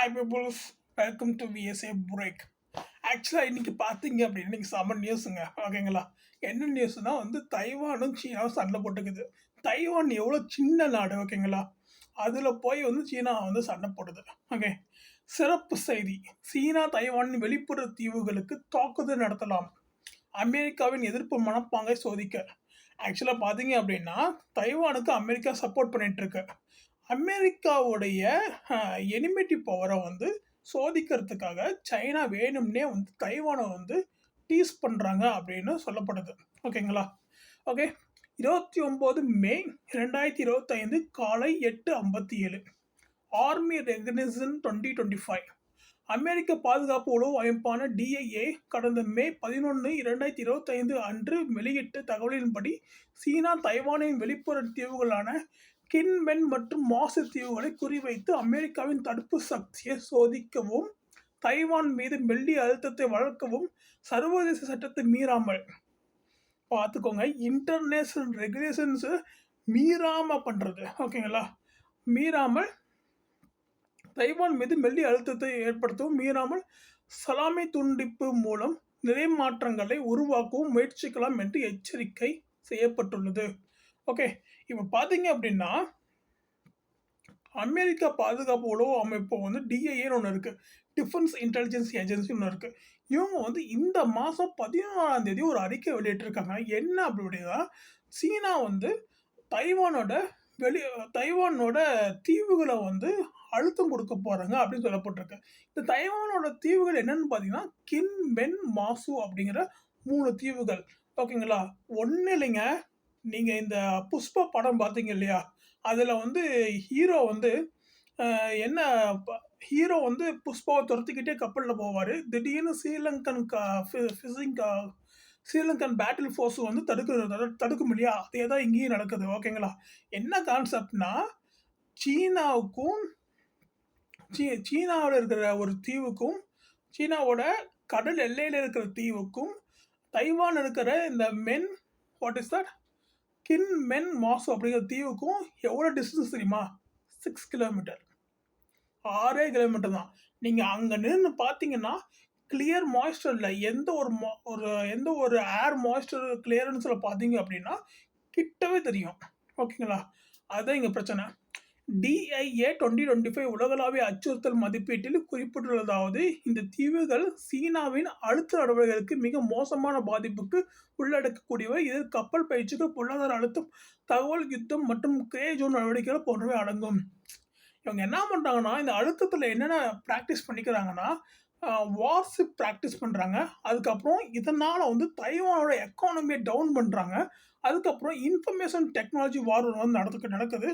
Hi peoples, welcome to VSA break. ஆக்சுவலாக இன்றைக்கி பார்த்தீங்க அப்படின்னு இன்றைக்கி செம்ம நியூஸுங்க. ஓகேங்களா? என்ன நியூஸ்னால் தைவானும் சீனாவும் சண்டை போட்டுக்குது. தைவான் எவ்வளோ சின்ன நாடு, ஓகேங்களா? அதில் போய் சீனா சண்டை போடுது. ஓகே, சிறப்பு செய்தி. சீனா தைவானின் வெளிப்புற தீவுகளுக்கு தாக்குதல் நடத்தலாம். அமெரிக்காவின் எதிர்ப்பு மனப்பாங்கை சோதிக்க. ஆக்சுவலாக பார்த்தீங்க அப்படின்னா தைவானுக்கு அமெரிக்கா சப்போர்ட் பண்ணிகிட்ருக்கு. அமெரிக்காவுடைய எனிமிட்டி பவரை சோதிக்கிறதுக்காக சைனா வேணும்னே தைவானை டீஸ் பண்ணுறாங்க அப்படின்னு சொல்லப்படுது. ஓகேங்களா? ஓகே, 29 மே 2025 காலை 8:57 ஆர்மி ரெகனைசேஷன் 2025. அமெரிக்க பாதுகாப்பு உளவு அமைப்பான டிஐஏ கடந்த மே 11, 2025 அன்று வெளியிட்ட தகவலின்படி சீனா தைவானின் வெளிப்புற தீவுகளான கின்மென் மற்றும் மாசு தீவுகளை குறிவைத்து அமெரிக்காவின் தடுப்பு சக்தியை சோதிக்கவும், தைவான் மீது மெல்லிய அழுத்தத்தை வளர்க்கவும் சர்வதேச சட்டத்தை மீறாமல், பார்த்துக்கோங்க, இன்டர்நேஷனல் ரெகுலேஷன்ஸை மீறாமல் பண்ணுறது. ஓகேங்களா? மீறாமல் தைவான் மீது மெல்லிய அழுத்தத்தை ஏற்படுத்தவும், மீறாமல் சலாமி துண்டிப்பு மூலம் நிலை மாற்றங்களை உருவாக்கவும் முயற்சிக்கலாம் என்று எச்சரிக்கை செய்யப்பட்டுள்ளது. ஓகே, இப்போ பார்த்தீங்க அப்படின்னா அமெரிக்கா பாதுகாப்பு உளவு அமைப்பு டிஐஏன்னு ஒன்று இருக்குது, டிஃபென்ஸ் இன்டெலிஜென்ஸ் ஏஜென்சி ஒன்று இருக்குது. இவங்க இந்த மாதம் 14ஆம் தேதி ஒரு அறிக்கை வெளியிட்டிருக்காங்க. என்ன அப்படின்னா, சீனா தைவானோட தைவானோட தீவுகளை அழுத்தம் கொடுக்க போகிறாங்க அப்படின்னு சொல்லப்பட்டிருக்கு. இந்த தைவானோட தீவுகள் என்னென்னு பார்த்தீங்கன்னா கின், மென், மாசு அப்படிங்கிற 3 தீவுகள். ஓகேங்களா? ஒன்றும் இல்லைங்க, நீங்கள் இந்த புஷ்பா படம் பார்த்தீங்க இல்லையா? அதில் ஹீரோ என்ன ஹீரோ புஷ்பாவை துரத்திக்கிட்டே கப்பலில் போவார். திடீர்னு ஸ்ரீலங்கன் பேட்டில் ஃபோர்ஸ் தடுக்கும் இல்லையா? அதே தான் இங்கேயும் நடக்குது. ஓகேங்களா? என்ன கான்செப்ட்னா, சீனாவுக்கும் சீனாவில் இருக்கிற ஒரு தீவுக்கும், சீனாவோட கடல் எல்லையில் இருக்கிற தீவுக்கும், தைவான் இருக்கிற இந்த வாட் இஸ் தட் கின், மென், மாசு அப்படிங்கிற தீவுக்கும் எவ்வளோ டிஸ்டன்ஸ் தெரியுமா? 6 கிலோமீட்டர், 6 கிலோமீட்டர் தான். நீங்கள் அங்கே நின்று பார்த்தீங்கன்னா கிளியர் மாய்ஸ்டரில் எந்த ஒரு ஏர் மாய்ஸ்டர் கிளியரன்ஸில் பார்த்தீங்க அப்படின்னா கிட்டவே தெரியும். ஓகேங்களா? அதுதான் இங்கே பிரச்சனை. டிஐஏ 2025 உலகளாவிய அச்சுறுத்தல் மதிப்பீட்டில் குறிப்பிட்டுள்ளதாவது, இந்த தீவுகள் சீனாவின் அடுத்த நடவடிக்கைகளுக்கு மிக மோசமான பாதிப்புக்கு உள்ளடக்கக்கூடியவை. இதில் கப்பல் பயிற்சிகள், பொருளாதார அழுத்தம், தகவல் யுத்தம் மற்றும் கிரே ஜோன் நடவடிக்கைகள் போன்றவை அடங்கும். இவங்க என்ன பண்ணுறாங்கன்னா, இந்த அழுத்தத்தில் என்னென்ன ப்ராக்டிஸ் பண்ணிக்கிறாங்கன்னா, வார்ஷிப் ப்ராக்டிஸ் பண்ணுறாங்க. அதுக்கப்புறம் இதனால் தைவானோட எக்கானமியை டவுன் பண்ணுறாங்க. அதுக்கப்புறம் இன்ஃபர்மேஷன் டெக்னாலஜி வார் நடக்குது.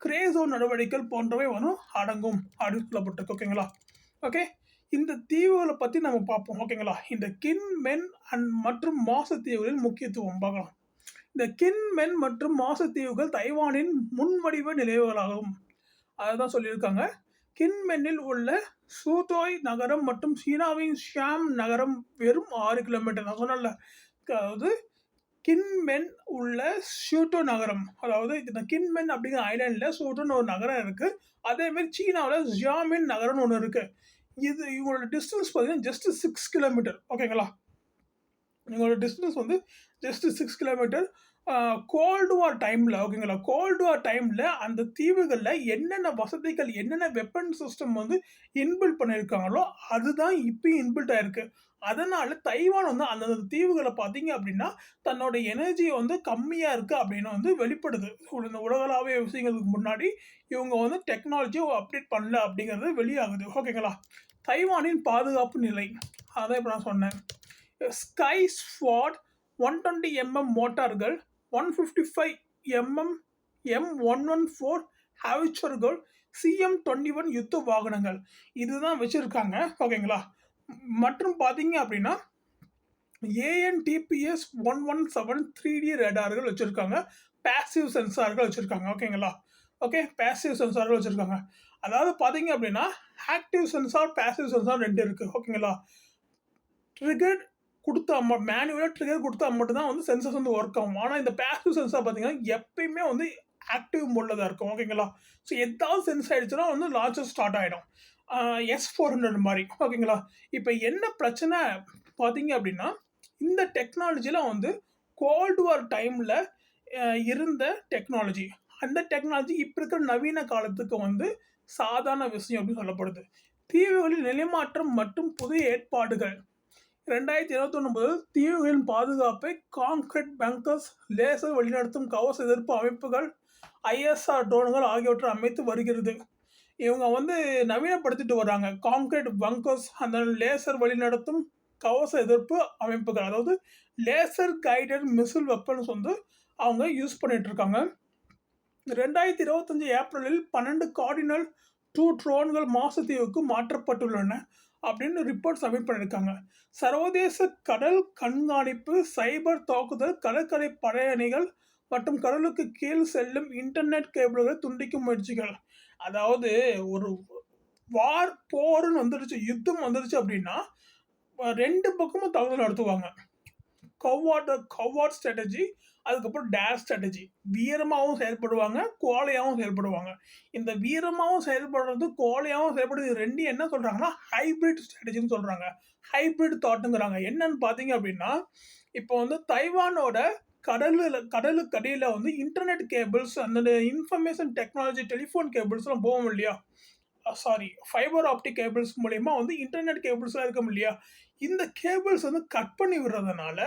கிரேசோ நடவடிக்கைகள் போன்றவை அடங்கும் அப்படின்னு சொல்லப்பட்டிருக்கு. ஓகேங்களா? ஓகே, இந்த தீவுகளை பற்றி நம்ம பார்ப்போம். ஓகேங்களா? இந்த கின், மென் மற்றும் மாசு தீவுகளின் முக்கியத்துவம் பார்க்கலாம். இந்த கின், மென் மற்றும் மாசு தீவுகள் தைவானின் முன்வடிவ நிலைவுகளாகும். அதை தான் சொல்லியிருக்காங்க. கின்மென்னில் உள்ள சூதோய் நகரம் மற்றும் சீனாவின் ஷியாம் நகரம் வெறும் 6 கிலோமீட்டர். நான் சொன்னல, அதாவது கின்மென் உள்ள ஷூட்டோ நகரம், அதாவது இந்த கின்மென் அப்படிங்கிற ஐலாண்டில் ஷூட்டோன்னு ஒரு நகரம் இருக்குது. அதேமாதிரி சீனாவில் ஜியாமின் நகரம்னு ஒன்று இருக்குது. இவங்களோட டிஸ்டன்ஸ் பார்த்தீங்கன்னா ஜஸ்ட் 6 கிலோமீட்டர். ஓகேங்களா? இவங்களோட டிஸ்டன்ஸ் ஜஸ்ட் 6 கிலோமீட்டர். கோல்டு வார் டைமில், ஓகேங்களா, கோல்டு வார் டைமில் அந்த தீவுகளில் என்னென்ன வசதிகள், என்னென்ன வெப்பன் சிஸ்டம் இன்பில்ட் பண்ணியிருக்காங்களோ அதுதான் இப்பயும் இன்பில்ட் ஆகிருக்கு. அதனால் தைவான் அந்தந்த தீவுகளை பார்த்தீங்க அப்படின்னா தன்னோட எனர்ஜி கம்மியாக இருக்குது அப்படின்னு வெளிப்படுது. இந்த உலகளாவிய விஷயங்களுக்கு முன்னாடி இவங்க டெக்னாலஜியை அப்டேட் பண்ணல அப்படிங்கிறது வெளியாகுது. ஓகேங்களா? தைவானின் பாதுகாப்பு நிலை, அதான் இப்போ நான் சொன்னேன். ஸ்கை ஸ்வாட் 120 mm மோட்டார்கள், 155 mm M114 ஹாவிச்சர்கள், CM-21 யுத்த வாகனங்கள் இதுதான் வச்சுருக்காங்க. ஓகேங்களா? மற்றும் பார்த்தீங்க அப்படின்னா ANTPS 117 3D ரேடார்கள் வச்சுருக்காங்க. பேசிவ் சென்சார்கள் வச்சுருக்காங்க. ஓகேங்களா? ஓகே, பேசிவ் சென்சார்கள் வச்சுருக்காங்க. அதாவது பார்த்தீங்க அப்படின்னா ஆக்டிவ் சென்சார், பேசிவ் சென்சார் 2 இருக்குது. ஓகேங்களா? ட்ரிகர் கொடுத்தா மேனுவலாக ட்ரிகர் கொடுத்தா மட்டும்தான் சென்சர்ஸ் ஒர்க் ஆகும். ஆனால் இந்த பேசிவ் சென்சார் பார்த்தீங்கன்னா எப்பயுமே ஆக்டிவ் மோடில் தான் இருக்கும். ஓகேங்களா? ஸோ எதாவது சென்ஸ் ஆகிடுச்சுன்னா லான்ச்சர் ஸ்டார்ட் ஆகிடும். S-400 மாரி. ஓகேங்களா? இப்ப என்ன பிரச்சனை பார்த்தீங்க அப்படின்னா, இந்த டெக்னாலஜிலாம் வந்து கோல்ட் வார் டைம்ல இருந்த டெக்னாலஜி. அந்த டெக்னாலஜி இப்ப இருக்கிற நவீன காலத்துக்கு வந்து சாதாரண விஷயம் அப்படின்னு சொல்லப்படுது. தீவுகளில் நிலைமாற்றம் மற்றும் புதிய ஏற்பாடுகள். 2021 முதல் தீவுகளின் பாதுகாப்பை கான்கிரீட் பங்கர்ஸ், லேசர் வழிநடத்தும் கவச எதிர்ப்பு அமைப்புகள், ஐஎஸ்ஆர் ட்ரோன்கள் ஆகியவற்றை அமைத்து வருகிறது. இவங்க வந்து நவீனப்படுத்திட்டு வராங்க. கான்கிரீட் பங்கர்ஸ், அந்த லேசர் வழிநடத்தும் கவச எதிர்ப்பு அமைப்புகள். அதாவது லேசர் கைடட் மிசில் வெப்பன்ஸ் வந்து அவங்க யூஸ் பண்ணிட்டு இருக்காங்க. 2025 ஏப்ரலில் 12 கார்டினல் 2 ட்ரோன்கள் மாலத்தீவுக்கு மாற்றப்பட்டுள்ளன அப்படின்னு ரிப்போர்ட் சப்மிட் பண்ணியிருக்காங்க. சர்வதேச கடல் கண்காணிப்பு, சைபர் தாக்குதல், கடற்கரை படையணிகள் மற்றும் கடலுக்கு கீழ் செல்லும் இன்டர்நெட் கேபிள்களை துண்டிக்கும் முயற்சிகள். அதாவது ஒரு போர்ன்னு வந்துருச்சு, யுத்தம் வந்துருச்சு அப்படின்னா 2 பக்கமும் தாக்குதல் நடத்துவாங்க. கவ்வாட் ஸ்ட்ராட்டஜி, அதுக்கப்புறம் டேஷ் ஸ்ட்ராட்டஜி. வீரமாகவும் செயல்படுவாங்க, கோழையாகவும் செயல்படுவாங்க. இந்த வீரமாகவும் செயல்படுறது, கோழையாகவும் செயல்படுறது, இது 2 என்ன சொல்றாங்கன்னா ஹைபிரிட் ஸ்ட்ராட்டஜின்னு சொல்றாங்க. ஹைபிரிட் தாட்டுங்கிறாங்க. என்னன்னு பார்த்தீங்க அப்படின்னா, இப்போ வந்து தைவானோட கடலுக்கு அடியில வந்து இன்டர்நெட் கேபிள்ஸ், அந்த இன்ஃபர்மேஷன் டெக்னாலஜி டெலிஃபோன் கேபிள்ஸ்லாம் போகும் இல்லையா? ஃபைபர் ஆப்டிக் கேபிள்ஸ் மூலியமா வந்து இன்டர்நெட் கேபிள்ஸ்லாம் இருக்கும் இல்லையா? இந்த கேபிள்ஸ் வந்து கட் பண்ணி விடுறதுனால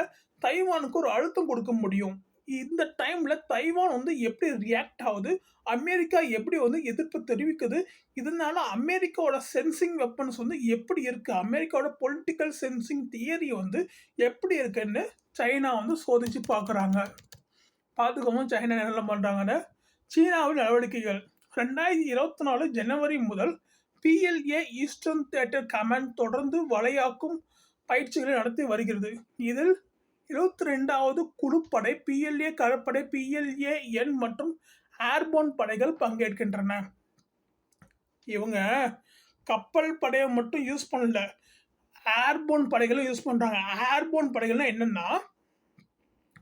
தைவானுக்கு ஒரு அழுத்தம் கொடுக்க முடியும். இந்த டைம்ல தைவான் வந்து எப்படி ரியாக்ட் ஆகுது? அமெரிக்கா எப்படி வந்து எதிர்ப்பு தெரிவிக்குது? இதனால அமெரிக்காவோட சென்சிங் வெப்பன்ஸ் வந்து எப்படி இருக்கு? அமெரிக்காவோட பொலிட்டிக்கல் சென்சிங் தியரி வந்து எப்படி இருக்குன்னு சைனா வந்து சோதிச்சு பார்க்குறாங்க. பார்த்துக்கவும் சைனா என்ன பண்ணுறாங்கன்னு. சீனாவின் நடவடிக்கைகள். 2024 ஜனவரி முதல் PLA ஈஸ்டர்ன் தியேட்டர் கமாண்ட் தொடர்ந்து வலையாக்கும் பயிற்சிகளை நடத்தி வருகிறது. இதில் 22வது குழுப்படை, PLA கடற்படை, PLA-N மற்றும் ஏர்போர்ன் படைகள் பங்கேற்கின்றன. இவங்க கப்பல் படையை மட்டும் யூஸ் பண்ணல, ஏர்போர்ன் படைகளும் யூஸ் பண்ணுறாங்க. ஏர்போர்ன் படைகள்னா என்னன்னா,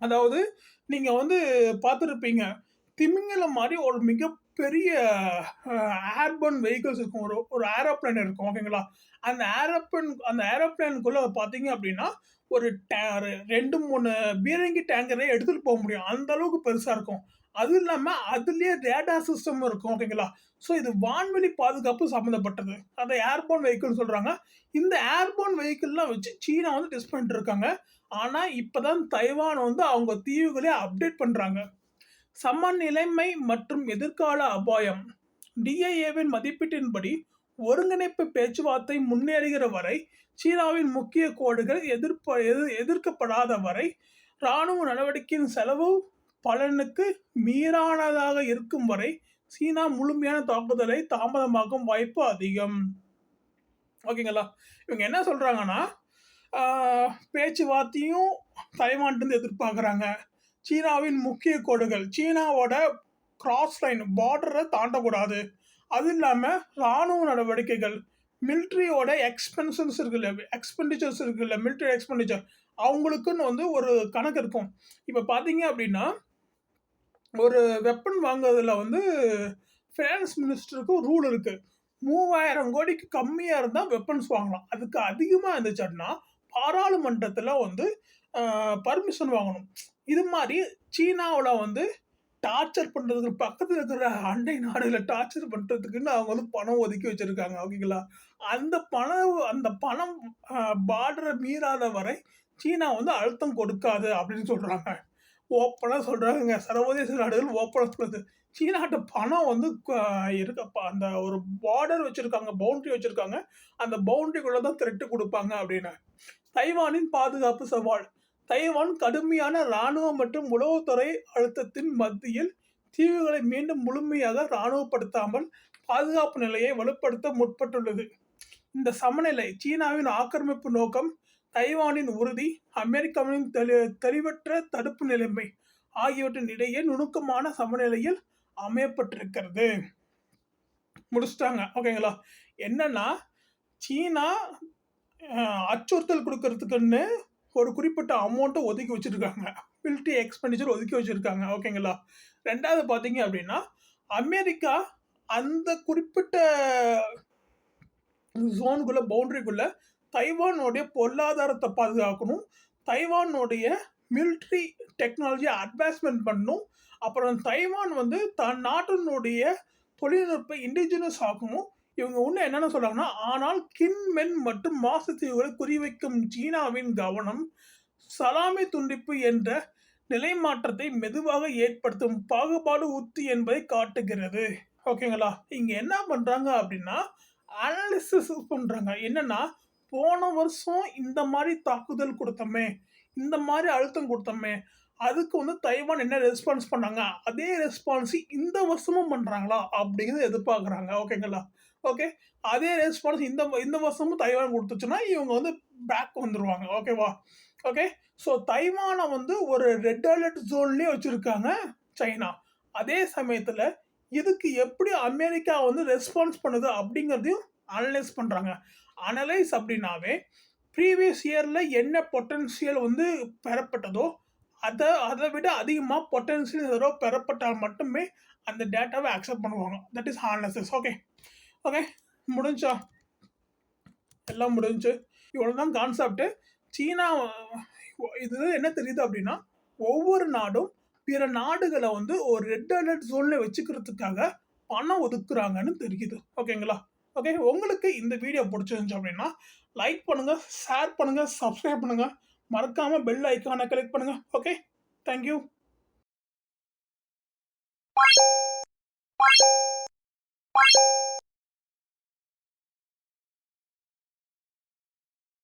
அதாவது நீங்கள் வந்து பார்த்துருப்பீங்க, திமிங்கலம் மாதிரி ஒரு மிகப்பெரிய ஏர்போர்ன் வெஹிக்கிள்ஸ் இருக்கும். ஒரு ஏரோப்ளேன் இருக்கும். ஓகேங்களா? அந்த ஏரோப்ளேனுக்குள்ளே பார்த்தீங்க அப்படின்னா ஒரு 2-3 பீரங்கி டேங்கரை எடுத்துகிட்டு போக முடியும். அந்த அளவுக்கு பெருசாக இருக்கும். அதுவும் இல்லாமல் அதுலேயே ரேடார் சிஸ்டம் இருக்கும். ஓகேங்களா? ஸோ இது வான்வெளி பாதுகாப்பு சம்மந்தப்பட்டது. அதை ஏர்போர்ன் வெஹிக்கிள் சொல்கிறாங்க. இந்த ஏர்போர்ன் வெஹிக்கிள்லாம் வச்சு சீனா வந்து டெஸ்ட் பண்ணிட்டு இருக்காங்க. ஆனால் இப்போ தான் தைவான் வந்து அவங்க தீவுகளே அப்டேட் பண்ணுறாங்க. சமநிலைமை மற்றும் எதிர்கால அபாயம். DIAவின் மதிப்பீட்டின்படி ஒருங்கிணைப்பு பேச்சுவார்த்தை முன்னேறுகிற வரை, சீனாவின் முக்கிய கோடுகள் எதிர்க்கப்படாத வரை, இராணுவ நடவடிக்கையின் செலவு பலனுக்கு மீறானதாக இருக்கும் வரை சீனா முழுமையான தாக்குதலை தாமதமாக்கும் வாய்ப்பு அதிகம். ஓகேங்களா? இவங்க என்ன சொல்கிறாங்கன்னா, பேச்சுவார்த்தையும் தைவான்ட்டு எதிர்பார்க்குறாங்க. சீனாவின் முக்கிய கோடுகள், சீனாவோட கிராஸ் லைன் பார்டரை தாண்டக்கூடாது. அது இல்லாமல் இராணுவ நடவடிக்கைகள், மிலிட்ரியோட எக்ஸ்பெண்டிச்சர்ஸ் இருக்குல்ல, மிலிட்ரி எக்ஸ்பெண்டிச்சர், அவங்களுக்குன்னு வந்து ஒரு கணக்கு இருக்கும். இப்போ பார்த்தீங்க அப்படின்னா, ஒரு வெப்பன் வாங்குறதுல வந்து ஃபினான்ஸ் மினிஸ்டருக்கு ரூல் இருக்குது. 3000 கோடிக்கு கம்மியாக இருந்தால் வெப்பன்ஸ் வாங்கலாம். அதுக்கு அதிகமாக இருந்துச்சுன்னா பாராளுமன்றத்தில் வந்து பர்மிஷன் வாங்கணும். இது மாதிரி சீனாவில் வந்து டார்ச்சர் பண்ணுறதுக்கு, பக்கத்தில் இருக்கிற அண்டை நாடுகளை டார்ச்சர் பண்ணுறதுக்குன்னு அவங்க வந்து பணம் ஒதுக்கி வச்சுருக்காங்க. ஓகேங்களா? அந்த பணம் பார்டரை மீறாத வரை சீனா வந்து அழுத்தம் கொடுக்காது அப்படின்னு சொல்கிறாங்க. ஓப்பனாக சொல்கிறாங்க. சர்வதேச நாடுகள் ஓப்பனாக சொல்லுது. சீனாட்ட பணம் வந்து இருக்கப்பா, அந்த ஒரு பார்டர் வச்சுருக்காங்க, பவுண்ட்ரி வச்சுருக்காங்க. அந்த பவுண்ட்ரிக்குள்ளே தான் த்ரெட்டு கொடுப்பாங்க அப்படின்னு. தைவானின் பாதுகாப்பு சவால். தைவான் கடுமையான இராணுவ மற்றும் உளவுத்துறை அழுத்தத்தின் மத்தியில் தீவுகளை மீண்டும் முழுமையாக இராணுவப்படுத்தாமல் பாதுகாப்பு நிலையை வலுப்படுத்த முற்பட்டுள்ளது. இந்த சமநிலை, சீனாவின் ஆக்கிரமிப்பு நோக்கம், தைவானின் உறுதி, அமெரிக்காவின் தெளிவற்ற தடுப்பு நிலைமை ஆகியவற்றின் இடையே நுணுக்கமான சமநிலையில் அமையப்பட்டிருக்கிறது. முடிச்சிட்டாங்க. ஓகேங்களா? என்னன்னா, சீனா அச்சுறுத்தல் கொடுக்கறதுக்குன்னு ஒரு குறிப்பிட்ட அமௌண்ட்டை ஒதுக்கி வச்சுருக்காங்க. மிலிட்ரி எக்ஸ்பெண்டிச்சர் ஒதுக்கி வச்சுருக்காங்க. ஓகேங்களா? 2வது பார்த்தீங்க அப்படின்னா, அமெரிக்கா அந்த குறிப்பிட்ட ஜோனுக்குள்ள பவுண்டரிக்குள்ள தைவானுடைய பொருளாதாரத்தை பாதுகாக்கணும், தைவானுடைய மிலிட்ரி டெக்னாலஜியை அட்வான்ஸ்மெண்ட் பண்ணணும், அப்புறம் தைவான் வந்து தன் நாட்டினுடைய தொழில்நுட்ப இண்டிஜினஸ் ஆக்கணும். இவங்க இன்னும் என்னென்ன சொல்றாங்கன்னா, ஆனால் கின்மென் மற்றும் மாசுத்தீவுகளை குறிவைக்கும் சீனாவின் கவனம் சலாமி துண்டிப்பு என்ற நிலைமாற்றத்தை மெதுவாக ஏற்படுத்தும் பாகுபாடு உத்தி என்பதை காட்டுகிறது. ஓகேங்களா? இங்க என்ன பண்றாங்க அப்படின்னா, அனாலிசிஸ் பண்றாங்க. என்னன்னா, போன வருஷம் இந்த மாரி தாக்குதல் குடுத்தோமே, இந்த மாரி அழுத்தம் குடுத்தோமே, அதுக்கு வந்து தைவான் என்ன ரெஸ்பான்ஸ் பண்ணாங்க? அதே ரெஸ்பான்ஸ் இந்த வருஷமும் பண்றாங்களா? அப்படிங்கிறத எதிர்பார்க்குறாங்க. ஓகேங்களா? ஓகே. அதே ரெஸ்பான்ஸ் இந்த இந்த வருஷமும் தைவான் குடுத்துச்சுன்னா, இவங்க வந்து பேக் வந்துருவாங்க. ஓகேவா? ஓகே. ஸோ தைவான வந்து ஒரு ரெட் அலர்ட் ஜோன்லயே வச்சிருக்காங்க சைனா. அதே சமயத்துல இதுக்கு எப்படி அமெரிக்கா வந்து ரெஸ்பான்ஸ் பண்ணுது அப்படிங்கிறதையும் அனலைஸ் பண்றாங்க. அனலைஸ் அப்படின்னாவே ப்ரீவியஸ் இயர்ல என்ன பொட்டன்ஷியல் வந்து பெறப்பட்டதோ அதை விட அதிகமாக பொட்டன்ஷியல் ஏதோ பெறப்பட்டால் மட்டுமே அந்த டேட்டாவை அக்செப்ட் பண்ணுவாங்க. That is analysis. Okay. Okay. முடிஞ்சா எல்லாம் முடிஞ்சு. இவ்வளோதான் கான்செப்ட். சீனா இது என்ன தெரியுது அப்படின்னா, ஒவ்வொரு நாடும் பிற நாடுகளை வந்து ஒரு ரெட் அலர்ட் ஜோன்ல வச்சுக்கிறதுக்காக பணம் ஒதுக்குறாங்கன்னு தெரியுது. ஓகேங்களா? ஓகே. உங்களுக்கு இந்த வீடியோ பிடிச்சிருந்துச்சு அப்படின்னா லைக் பண்ணுங்க, ஷேர் பண்ணுங்க, சப்ஸ்கிரைப் பண்ணுங்க, மறக்காம பெல் ஐக்கானை கிளிக் பண்ணுங்க. ஓகே. தேங்க்யூ.